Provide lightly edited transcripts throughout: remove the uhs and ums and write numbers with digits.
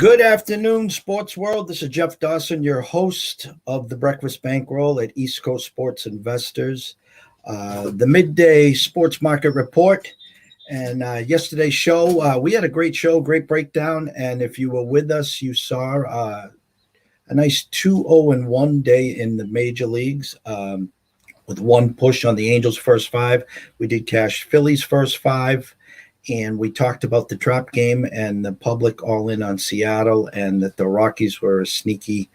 Good afternoon, sports world. This is Jeff Dawson, your host of the Breakfast Bankroll at East Coast Sports Investors, the Midday Sports Market Report. And yesterday's show, we had a great show, great breakdown. And if you were with us, you saw a nice 2-0-1 day in the major leagues with one push on the Angels' first five. We did cash Phillies' first five. And we talked about the trap game and the public all in on Seattle, and that the Rockies were a sneaky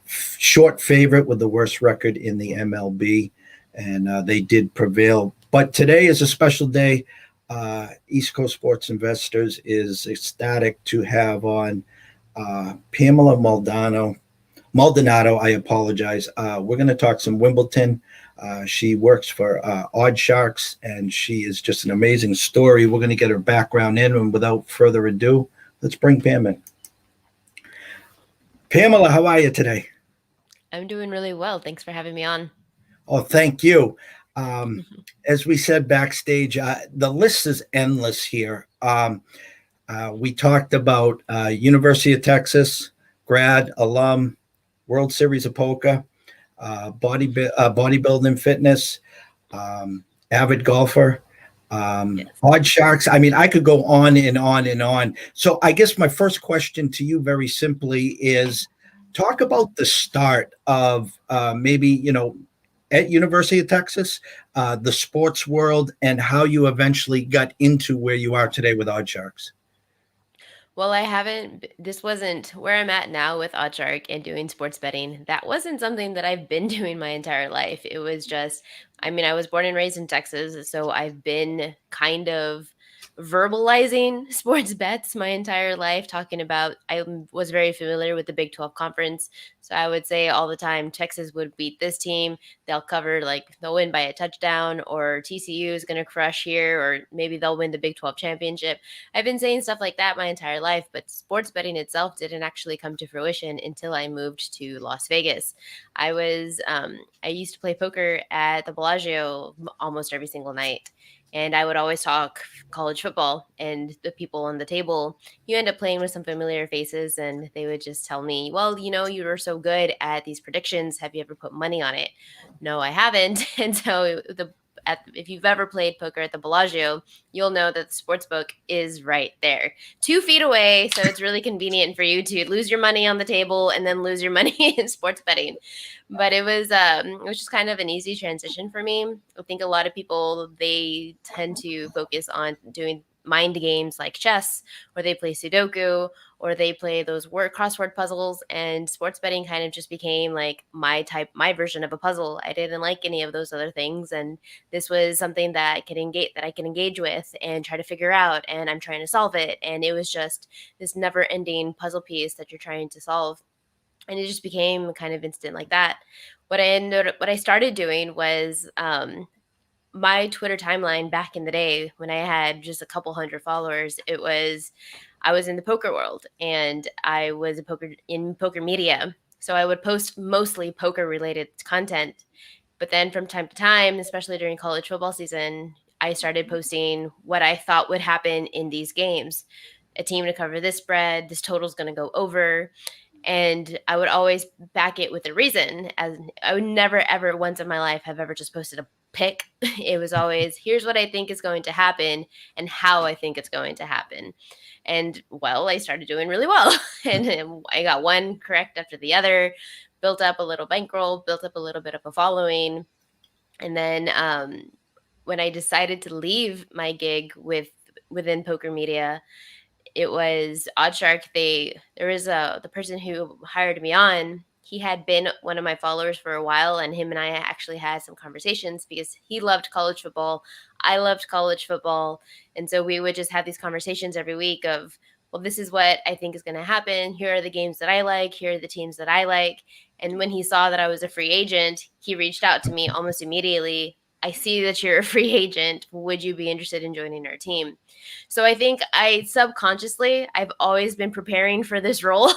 short favorite with the worst record in the MLB, and they did prevail. But today is a special day. East Coast Sports Investors is ecstatic to have on Pamela Maldonado. I apologize. We're going to talk some Wimbledon. She works for Odd Sharks, and she is just an amazing story. We're going to get her background in, and without further ado, let's bring Pam in. Pamela, how are you today? I'm doing really well. Thanks for having me on. Oh, thank you. As we said backstage, the list is endless here. We talked about University of Texas, grad, alum, World Series of Poker, bodybuilding, fitness, avid golfer, Yes. Odd Sharks. I mean, I could go on and on and on. So I guess my first question to you very simply is talk about the start of maybe, at University of Texas, the sports world, and how you eventually got into where you are today with Odd Sharks. Well, this wasn't where I'm at now with Oddshark and doing sports betting. That wasn't something that I've been doing my entire life. It was just, I was born and raised in Texas, so I've been kind of verbalizing sports bets my entire life, talking about, I was very familiar with the Big 12 conference. So I would say all the time, Texas would beat this team. They'll win by a touchdown, or TCU is going to crush here, or maybe they'll win the Big 12 championship. I've been saying stuff like that my entire life, but sports betting itself didn't actually come to fruition until I moved to Las Vegas. I used to play poker at the Bellagio almost every single night. And I would always talk college football, and the people on the table, you end up playing with some familiar faces, and they would just tell me, well, you were so good at these predictions. Have you ever put money on it? No, I haven't. And so if you've ever played poker at the Bellagio, you'll know that the sports book is right there, 2 feet away. So it's really convenient for you to lose your money on the table and then lose your money in sports betting. But it was just kind of an easy transition for me. I think a lot of people, they tend to focus on doing mind games like chess, or they play Sudoku, or they play those crossword puzzles, and sports betting kind of just became like my version of a puzzle. I didn't like any of those other things, and this was something that I can engage with and try to figure out, and I'm trying to solve it, and it was just this never-ending puzzle piece that you're trying to solve. And it just became kind of instant like that. What I started doing was my Twitter timeline back in the day when I had just a couple hundred followers. I was in the poker world, and I was in poker media. So I would post mostly poker related content. But then from time to time, especially during college football season, I started posting what I thought would happen in these games. A team to cover this spread, this total's going to go over. And I would always back it with a reason. As I would never, ever once in my life have ever just posted a pick. It was always, here's what I think is going to happen and how I think it's going to happen. And well, I started doing really well. And I got one correct after the other, built up a little bankroll, built up a little bit of a following. And then when I decided to leave my gig within poker media, it was Oddshark. There was the person who hired me on. He had been one of my followers for a while, and him and I actually had some conversations because he loved college football. I loved college football. And so we would just have these conversations every week of, well, this is what I think is going to happen. Here are the games that I like. Here are the teams that I like. And when he saw that I was a free agent, he reached out to me almost immediately. I see that you're a free agent. Would you be interested in joining our team? So I think I've always been preparing for this role.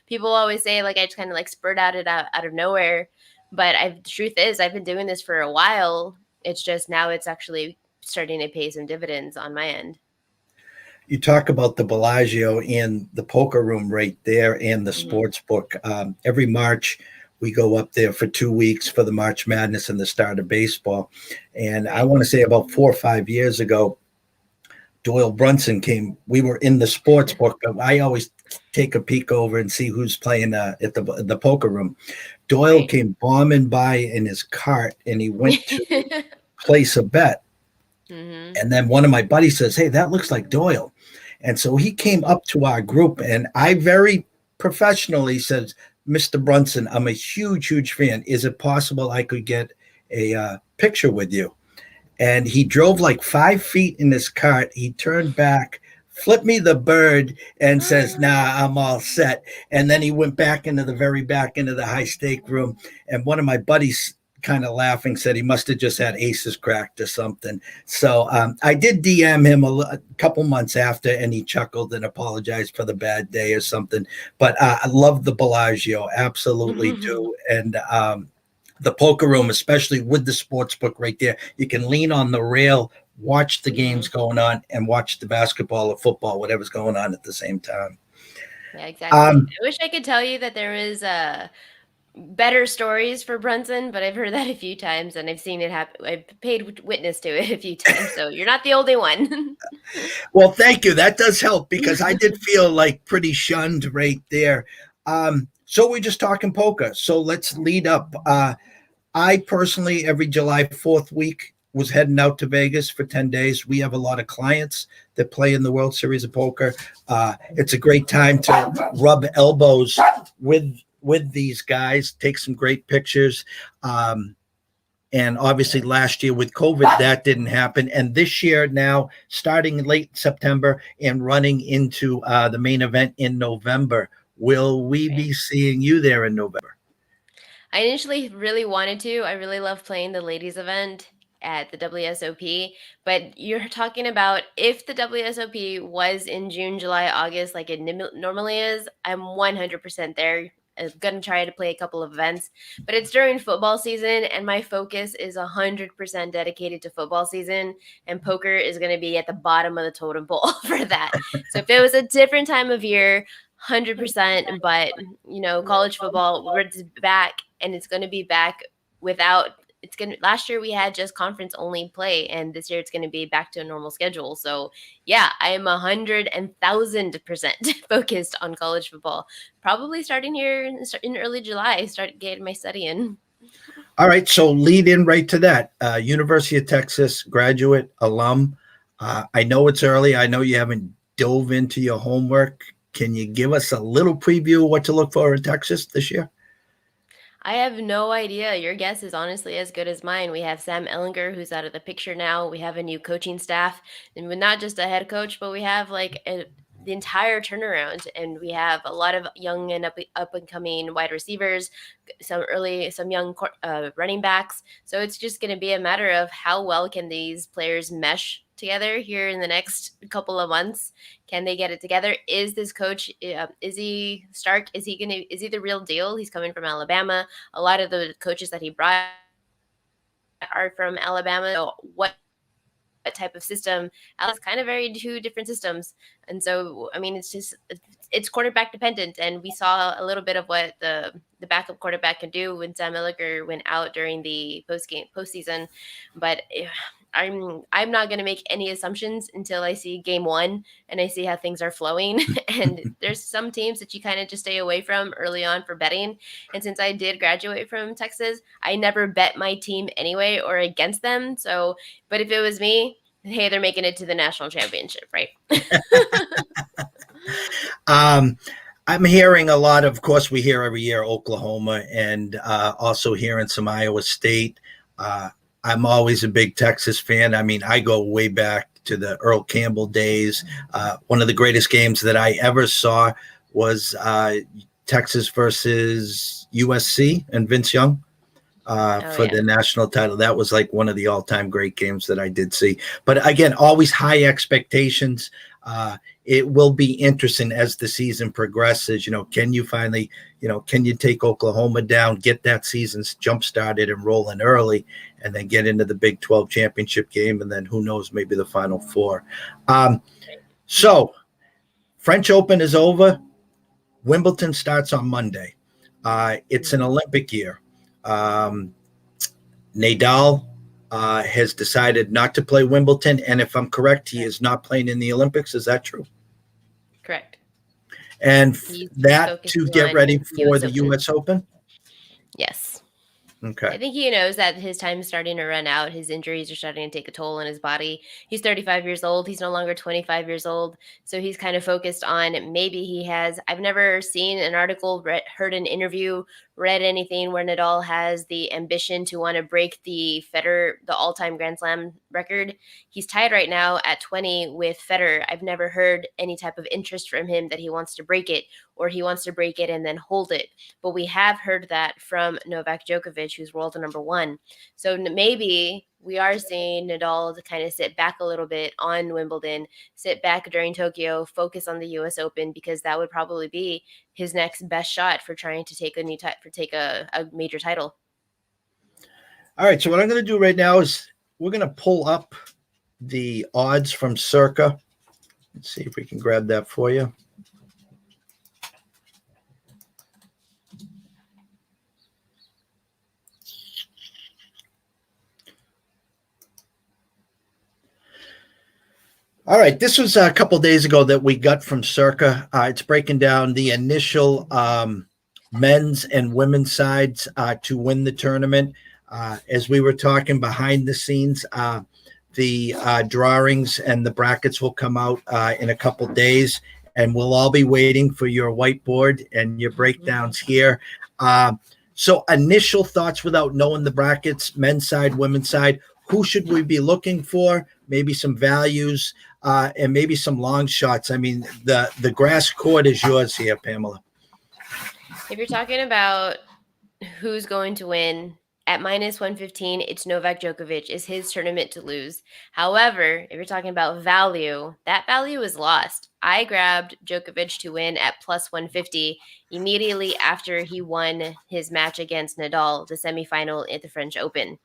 People always say like I just kind of like spurt out of nowhere. But the truth is I've been doing this for a while. It's just now it's actually starting to pay some dividends on my end. You talk about the Bellagio and the poker room right there and the Mhm. sports book. Every March, we go up there for 2 weeks for the March Madness and the start of baseball. And I Right. want to say about 4 or 5 years ago, Doyle Brunson came. We were in the sports book, but I always take a peek over and see who's playing at the poker room. Doyle Right. came bombing by in his cart, and he went to place a bet. Mhm. And then one of my buddies says, "Hey, that looks like Doyle." And so he came up to our group, and I very professionally said, "Mr. Brunson, I'm a huge, huge fan. Is it possible I could get a picture with you?" And he drove like 5 feet in his cart. He turned back, flipped me the bird, and says, "Nah, I'm all set." And then he went back into the very back into the high stake room. And one of my buddies, kind of laughing, said he must have just had aces cracked or something. So I did DM him a couple months after, and he chuckled and apologized for the bad day or something. But I love the Bellagio, absolutely do. And the poker room, especially with the sports book right there. You can lean on the rail, watch the games Mhm. going on, and watch the basketball or football, whatever's going on at the same time. Yeah, exactly. Um, I wish I could tell you that there was, better stories for Brunson, but I've heard that a few times, and I've seen it happen. I've paid witness to it a few times, so you're not the only one. well, thank you. That does help because I did feel like pretty shunned right there. So we're just talking poker. So let's lead up. I personally, every July 4th week, was heading out to Vegas for 10 days. We have a lot of clients that play in the World Series of Poker. It's a great time to rub elbows with these guys, take some great pictures. And obviously, last year with COVID, that didn't happen. And this year, now starting late September and running into the main event in November, will we Right. be seeing you there in November? I initially really wanted to. I really love playing the ladies event at the WSOP, but you're talking about if the WSOP was in June, July, August, like it normally is, I'm 100% there. I'm gonna try to play a couple of events, but it's during football season, and my focus is 100% dedicated to football season, and poker is gonna be at the bottom of the totem pole for that. So if it was a different time of year, 100%, but college football, we're just back, and it's going to be back without it's going to last year we had just conference only play, and this year it's going to be back to a normal schedule. So yeah, I am 100,000% focused on college football, probably starting here in early July, start getting my study in. All right, so lead in right to that. University of Texas graduate alum. I know it's early. I know you haven't dove into your homework. Can you give us a little preview of what to look for in Texas this year? I have no idea. Your guess is honestly as good as mine. We have Sam Ellinger, who's out of the picture now. We have a new coaching staff, and we're not just a head coach, but we have the entire turnaround, and we have a lot of young and up and coming wide receivers, some young running backs. So it's just going to be a matter of how well can these players mesh together here in the next couple of months. Can they get it together? Is this coach, is he Stark? Is he the real deal? He's coming from Alabama. A lot of the coaches that he brought are from Alabama. So what type of system? Alex kind of varied two different systems, and so I mean, it's quarterback dependent, and we saw a little bit of what the backup quarterback can do when Sam Milliger went out during the postseason, but. I'm not going to make any assumptions until I see game one and I see how things are flowing. And there's some teams that you kind of just stay away from early on for betting. And since I did graduate from Texas, I never bet my team anyway or against them. So, but if it was me, hey, they're making it to the national championship, right? Um, I'm hearing a lot of course, we hear every year Oklahoma and also hearing some Iowa State. Uh, I'm always a big Texas fan. I mean, I go way back to the Earl Campbell days. One of the greatest games that I ever saw was Texas versus USC and Vince Young Oh, for yeah. the national title. That was like one of the all-time great games that I did see. But again, always high expectations. It will be interesting as the season progresses. Can you finally, can you take Oklahoma down, get that season jump started and rolling early, and then get into the Big 12 championship game, and then who knows, maybe the Final Four. Um, So, French Open is over. Wimbledon starts on Monday. It's an Olympic year. Um, Nadal has decided not to play Wimbledon, and if I'm correct, he is not playing in the Olympics. Is that true? Correct. And He's that to focusing get ready on for U.S. the Open. U.S. Open. Yes. Okay. I think he knows that his time is starting to run out. His injuries are starting to take a toll on his body. He's 35 years old. He's no longer 25 years old. So he's kind of focused on maybe he has. I've never seen an article, heard an interview, read anything where Nadal has the ambition to want to break the all-time Grand Slam record. He's tied right now at 20 with Federer. I've never heard any type of interest from him that he wants to break it or he wants to break it and then hold it. But we have heard that from Novak Djokovic, who's world number one. So maybe we are seeing Nadal to kind of sit back a little bit on Wimbledon, sit back during Tokyo, focus on the U.S. Open, because that would probably be his next best shot for trying to take a major title. All right. So what I'm going to do right now is we're going to pull up the odds from Circa. Let's see if we can grab that for you. All right, this was a couple days ago that we got from Circa. It's breaking down the initial men's and women's sides to win the tournament. As we were talking behind the scenes, the drawings and the brackets will come out in a couple days, and we'll all be waiting for your whiteboard and your breakdowns here. So initial thoughts without knowing the brackets, men's side, women's side, who should we be looking for? Maybe some values and maybe some long shots. I mean, the grass court is yours here, Pamela. If you're talking about who's going to win, at minus 115, it's Novak Djokovic. It's his tournament to lose. However, if you're talking about value, that value is lost. I grabbed Djokovic to win at plus 150 immediately after he won his match against Nadal, the semifinal at the French Open.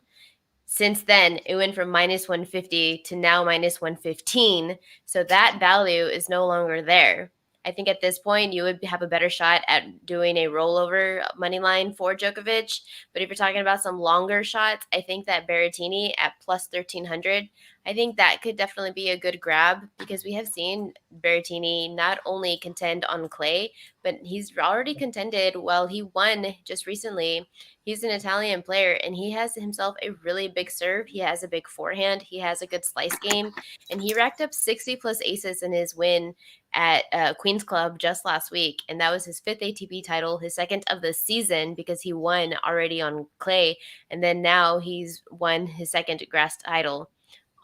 Since then, it went from minus 150 to now minus 115. So that value is no longer there. I think at this point, you would have a better shot at doing a rollover money line for Djokovic. But if you're talking about some longer shots, I think that Berrettini at plus 1,300, I think that could definitely be a good grab because we have seen Berrettini not only contend on clay, but he's already contended. Well, he won just recently. He's an Italian player, and he has himself a really big serve. He has a big forehand. He has a good slice game, and he racked up 60 plus aces in his win at Queen's Club just last week, and that was his 5th ATP title, his 2nd of the season because he won already on clay, and then now he's won his 2nd grass title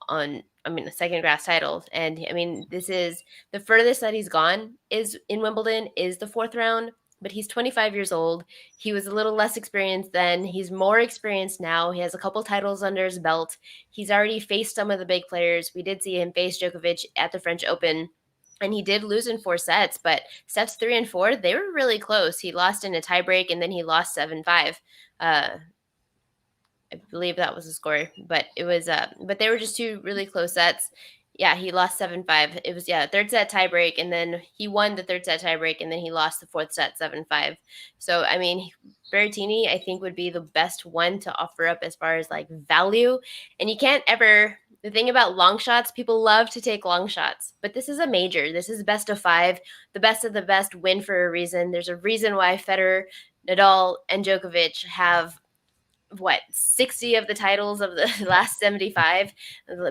the second grass title. And I mean, this is the furthest that he's gone is in Wimbledon is the 4th round, but he's 25 years old. He was a little less experienced then. He's more experienced now. He has a couple titles under his belt. He's already faced some of the big players. We did see him face Djokovic at the French Open. And he did lose in 4 sets, but sets 3 and 4, they were really close. He lost in a tiebreak, and then he lost 7-5. I believe that was the score, but it was but they were just 2 really close sets. Yeah, he lost 7-5. It was 3rd set tiebreak, and then he won the 3rd set tiebreak, and then he lost the 4th set 7-5. So I mean, Berrettini I think would be the best one to offer up as far as like value. And you can't ever, the thing about long shots, people love to take long shots, but this is a major. This is best of 5. The best of the best win for a reason. There's a reason why Federer, Nadal, and Djokovic have 60 of the titles of the last 75,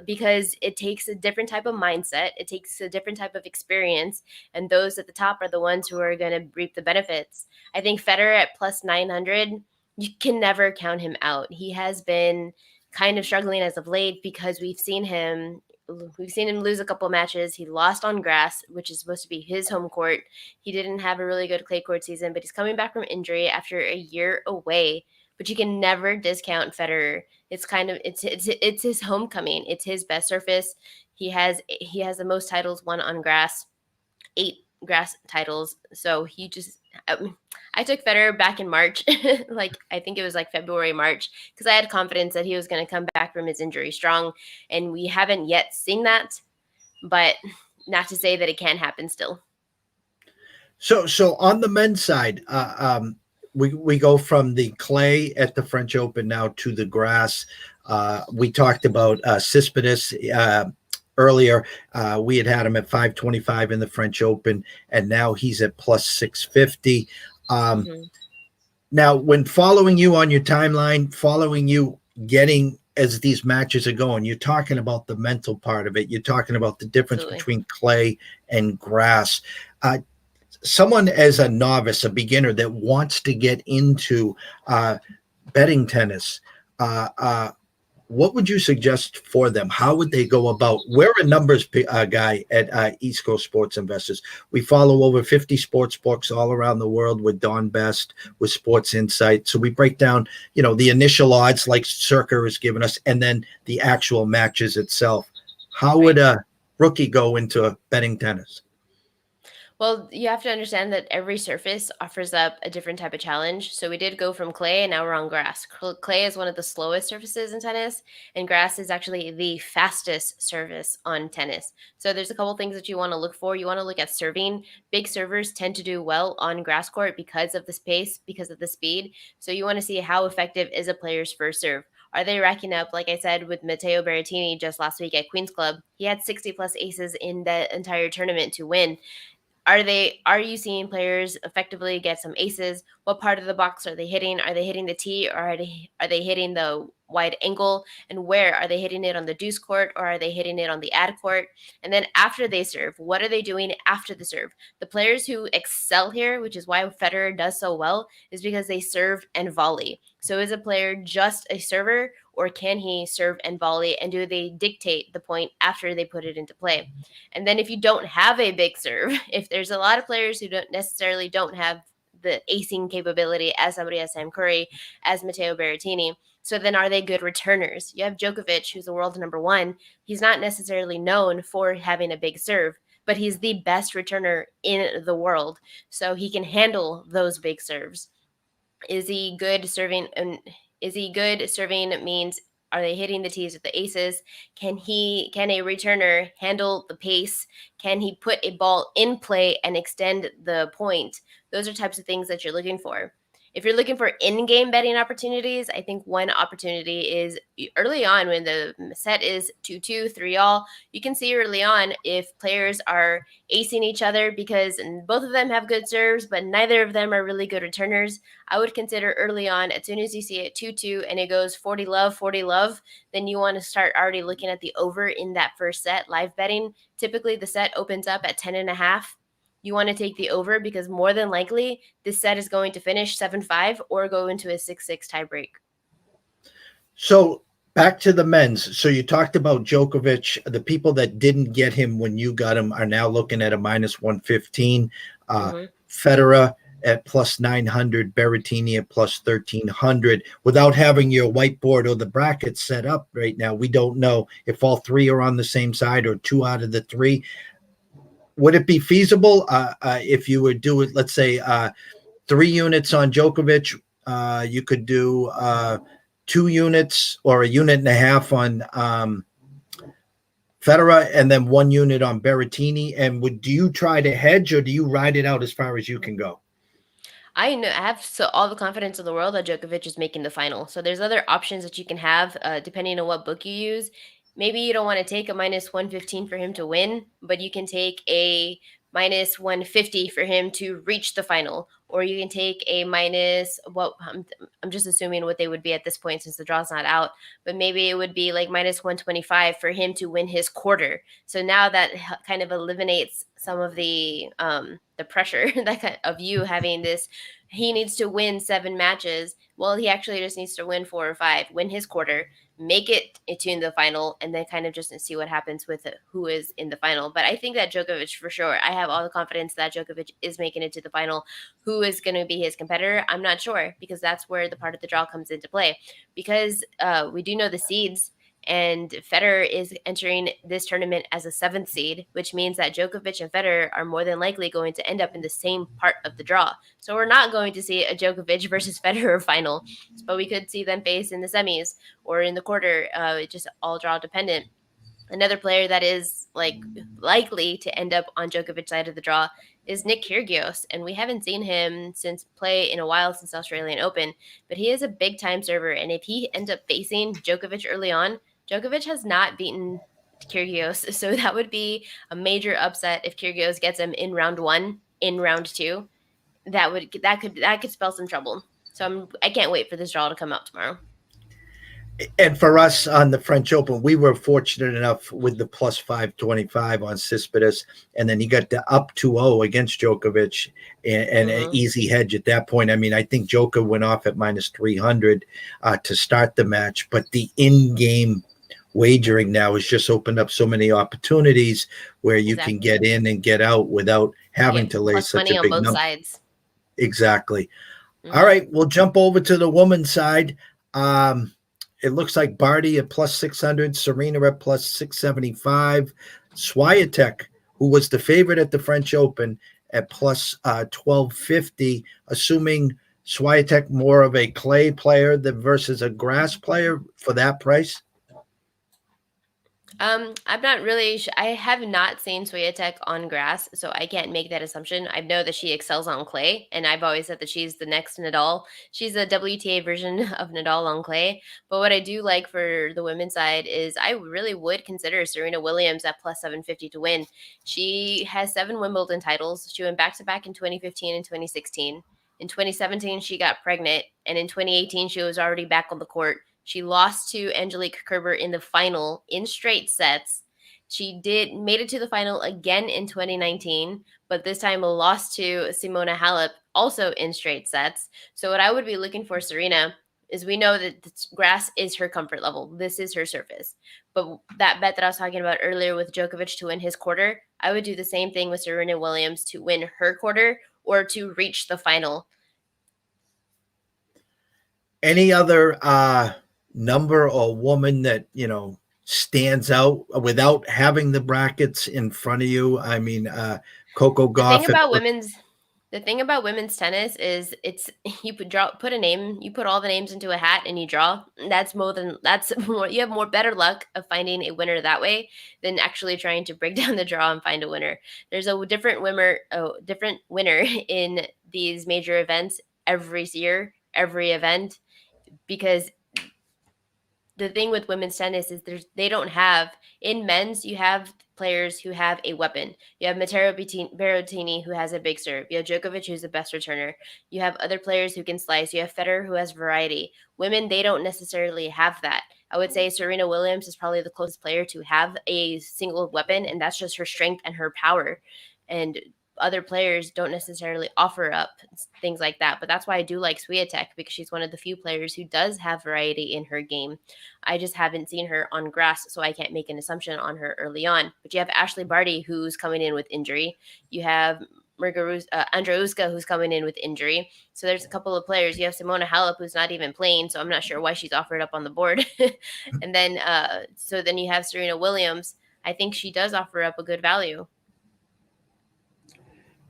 because it takes a different type of mindset, it takes a different type of experience, and those at the top are the ones who are going to reap the benefits. I think Federer at plus 900, you can never count him out. He has been kind of struggling as of late because we've seen him lose a couple matches. He lost on grass, which is supposed to be his home court. He didn't have a really good clay court season, but he's coming back from injury after a year away. But you can never discount Federer. It's kind of it's his homecoming. It's his best surface. He has the most titles won on grass, 8 grass titles. So he just I took Federer back in March, like I think it was like February, March, because I had confidence that he was going to come back from his injury strong, and we haven't yet seen that. But not to say that it can happen still. So on the men's side, we go from the clay at the French Open now to the grass. We talked about Cespedes earlier. We had him at 525 in the French Open, and now he's at plus 650. Mm-hmm. Now, when following you on your timeline, following you getting as these matches are going, you're talking about the mental part of it. You're talking about the difference Absolutely. between clay and grass. Someone as a novice, a beginner that wants to get into betting tennis, what would you suggest for them? How would they go about? We're a numbers guy at East Coast Sports Investors. We follow over 50 sports books all around the world with Don Best, with Sports Insight. So we break down, the initial odds like Circa has given us, and then the actual matches itself. How would a rookie go into betting tennis? Well, you have to understand that every surface offers up a different type of challenge. So we did go from clay and now we're on grass. Clay is one of the slowest surfaces in tennis, and grass is actually the fastest surface on tennis. So there's a couple things that you want to look for. You want to look at serving. Big servers tend to do well on grass court because of the space, because of the speed. So you want to see how effective is a player's first serve. Are they racking up, like I said, with Matteo Berrettini just last week at Queen's Club? He had 60 plus aces in the entire tournament to win. Are you seeing players effectively get some aces? What part of the box are they hitting? Are they hitting the tee, or are they hitting the wide angle? And where are they hitting it, on the deuce court, or are they hitting it on the ad court? And then after they serve, what are they doing after the serve? The players who excel here, which is why Federer does so well, is because they serve and volley. So is a player just a server, or can he serve and volley, and do they dictate the point after they put it into play? And then if you don't have a big serve, if there's a lot of players who don't have the acing capability as somebody as Sam Curry, as Matteo Berrettini, so then are they good returners? You have Djokovic, who's the world number one. He's not necessarily known for having a big serve, but he's the best returner in the world. So he can handle those big serves. Is he good serving? And is he good serving means, are they hitting the tees with the aces? Can a returner handle the pace? Can he put a ball in play and extend the point? Those are types of things that you're looking for. If you're looking for in-game betting opportunities, I think one opportunity is early on when the set is 2-2, 3-all. You can see early on if players are acing each other, because both of them have good serves, but neither of them are really good returners. I would consider early on, as soon as you see it 2-2 and it goes 40 love, 40 love, then you want to start already looking at the over in that first set. Live betting, typically the set opens up at 10.5. You want to take the over because more than likely this set is going to finish 7-5 or go into a 6-6 tiebreak. So back to the men's. So you talked about Djokovic. The people that didn't get him when you got him are now looking at a minus 115. Federer at plus 900, Berrettini at plus 1300. Without having your whiteboard or the bracket set up right now, we don't know if all three are on the same side or two out of the three. Would it be feasible if you would do it, let's say 3 units on Djokovic, you could do 2 units or a unit and a half on Federer, and then 1 unit on Berrettini? And do you try to hedge, or do you ride it out as far as you can go? I have all the confidence in the world that Djokovic is making the final. So there's other options that you can have depending on what book you use. Maybe you don't want to take a minus 115 for him to win, but you can take a minus 150 for him to reach the final, or you can take a minus, I'm just assuming what they would be at this point since the draw's not out, but maybe it would be like minus 125 for him to win his quarter. So now that kind of eliminates some of the pressure of you having this. He needs to win 7 matches. Well, he actually just needs to win 4 or 5, win his quarter, make it to the final, and then kind of just see what happens with who is in the final. But I think that Djokovic, for sure, I have all the confidence that Djokovic is making it to the final. Who is going to be his competitor? I'm not sure, because that's where the part of the draw comes into play. Because we do know the seeds, and Federer is entering this tournament as a 7th seed, which means that Djokovic and Federer are more than likely going to end up in the same part of the draw. So we're not going to see a Djokovic versus Federer final, but we could see them face in the semis or in the quarter. It's just all draw dependent. Another player that is like likely to end up on Djokovic's side of the draw is Nick Kyrgios, and we haven't seen him since play in a while since Australian Open, but he is a big time server, and if he ends up facing Djokovic early on, Djokovic has not beaten Kyrgios, so that would be a major upset if Kyrgios gets him in round 1, in round 2. That could spell some trouble. So I can't wait for this draw to come out tomorrow. And for us on the French Open, we were fortunate enough with the plus 525 on Cespedes, and then he got the up 2-0 against Djokovic and an easy hedge at that point. I mean, I think Djokovic went off at minus 300 to start the match, but the in-game wagering now has just opened up so many opportunities where you can get in and get out without having to lay such a big on both number. Sides. Exactly. All right, we'll jump over to the women's side. It looks like Barty at plus 600, Serena at plus 675, Swiatek, who was the favorite at the French Open, at plus 1250, assuming Swiatek more of a clay player than versus a grass player for that price. I'm not really. I have not seen Swiatek on grass, so I can't make that assumption. I know that she excels on clay, and I've always said that she's the next Nadal. She's a WTA version of Nadal on clay. But what I do like for the women's side is I really would consider Serena Williams at plus 750 to win. She has 7 Wimbledon titles. She went back to back in 2015 and 2016. In 2017, she got pregnant, and in 2018, she was already back on the court. She lost to Angelique Kerber in the final in straight sets. She made it to the final again in 2019, but this time lost to Simona Halep also in straight sets. So what I would be looking for Serena is we know that grass is her comfort level. This is her surface. But that bet that I was talking about earlier with Djokovic to win his quarter, I would do the same thing with Serena Williams to win her quarter or to reach the final. Any other number or woman that stands out without having the brackets in front of you? I mean, Coco Gauff. The thing about women's tennis is you put a name, you put all the names into a hat and you draw. You have more better luck of finding a winner that way than actually trying to break down the draw and find a winner. There's a different winner in these major events every year, every event, because the thing with women's tennis is they don't have, in men's, you have players who have a weapon. You have Matteo Berrettini, who has a big serve. You have Djokovic, who's the best returner. You have other players who can slice. You have Federer, who has variety. Women, they don't necessarily have that. I would say Serena Williams is probably the closest player to have a single weapon, and that's just her strength and her power. And other players don't necessarily offer up things like that. But that's why I do like Swiatek, because she's one of the few players who does have variety in her game. I just haven't seen her on grass, so I can't make an assumption on her early on. But you have Ashley Barty, who's coming in with injury. You have Andreuska, who's coming in with injury. So there's a couple of players. You have Simona Halep, who's not even playing, so I'm not sure why she's offered up on the board. And then then you have Serena Williams. I think she does offer up a good value.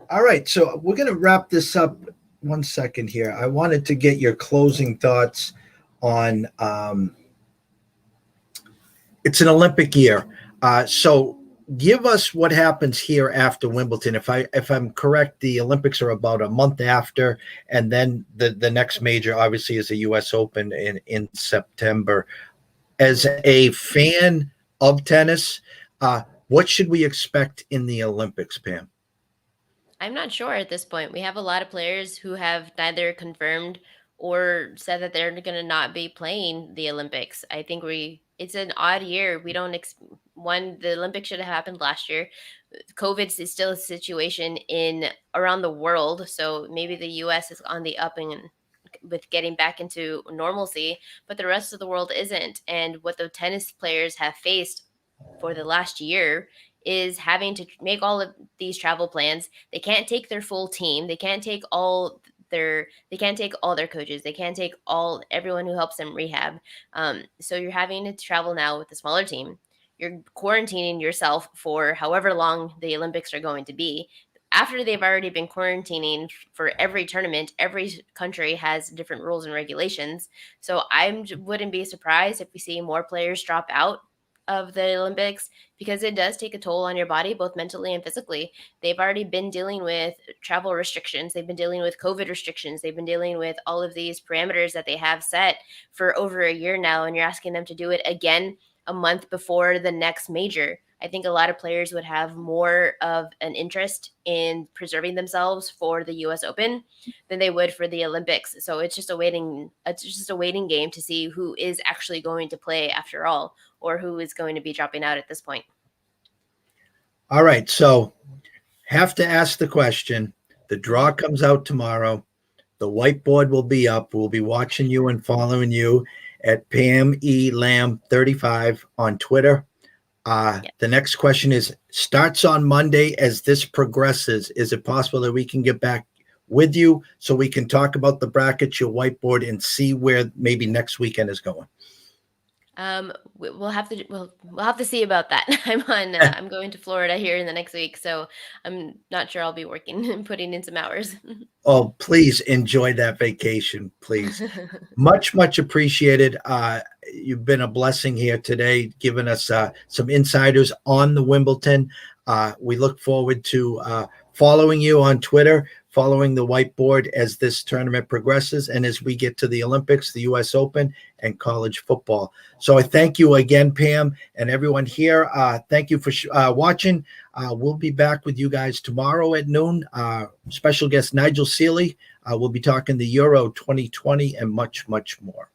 All right, so we're going to wrap this up. 1 second here. I wanted to get your closing thoughts on it's an Olympic year. So give us what happens here after Wimbledon. If I'm correct, the Olympics are about a month after, and then the next major obviously is the US Open in September. As a fan of tennis, what should we expect in the Olympics, Pam? I'm not sure at this point. We have a lot of players who have neither confirmed or said that they're going to not be playing the Olympics. I think it's an odd year. We don't the Olympics should have happened last year. COVID is still a situation around the world, so maybe the US is on the up and with getting back into normalcy, but the rest of the world isn't. And what the tennis players have faced for the last year is having to make all of these travel plans. They can't take their full team. They can't take all their coaches. They can't take everyone who helps them rehab. So you're having to travel now with a smaller team. You're quarantining yourself for however long the Olympics are going to be. After they've already been quarantining for every tournament, every country has different rules and regulations. So I wouldn't be surprised if we see more players drop out. of the Olympics because it does take a toll on your body, both mentally and physically. They've already been dealing with travel restrictions. They've been dealing with COVID restrictions. They've been dealing with all of these parameters that they have set for over a year now. And you're asking them to do it again a month before the next major. I think a lot of players would have more of an interest in preserving themselves for the US Open than they would for the Olympics. So it's just a waiting game to see who is actually going to play after all, or who is going to be dropping out at this point. All right, so have to ask the question. The draw comes out tomorrow. The whiteboard will be up. We'll be watching you and following you at Pam E. Lamb 35 on Twitter. The next question is, starts on Monday. As this progresses, is it possible that we can get back with you so we can talk about the brackets, your whiteboard, and see where maybe next weekend is going? We'll have to see about that. I'm going to Florida here in the next week, so I'm not sure I'll be working and putting in some hours. Oh, please enjoy that vacation, please. Much appreciated. You've been a blessing here today, giving us some insiders on the Wimbledon. We look forward to following you on Twitter, following the whiteboard as this tournament progresses, and as we get to the Olympics, the U.S. Open, and college football. So I thank you again, Pam, and everyone here. Thank you for watching. We'll be back with you guys tomorrow at noon. Special guest Nigel Seeley. We'll be talking the Euro 2020 and much more.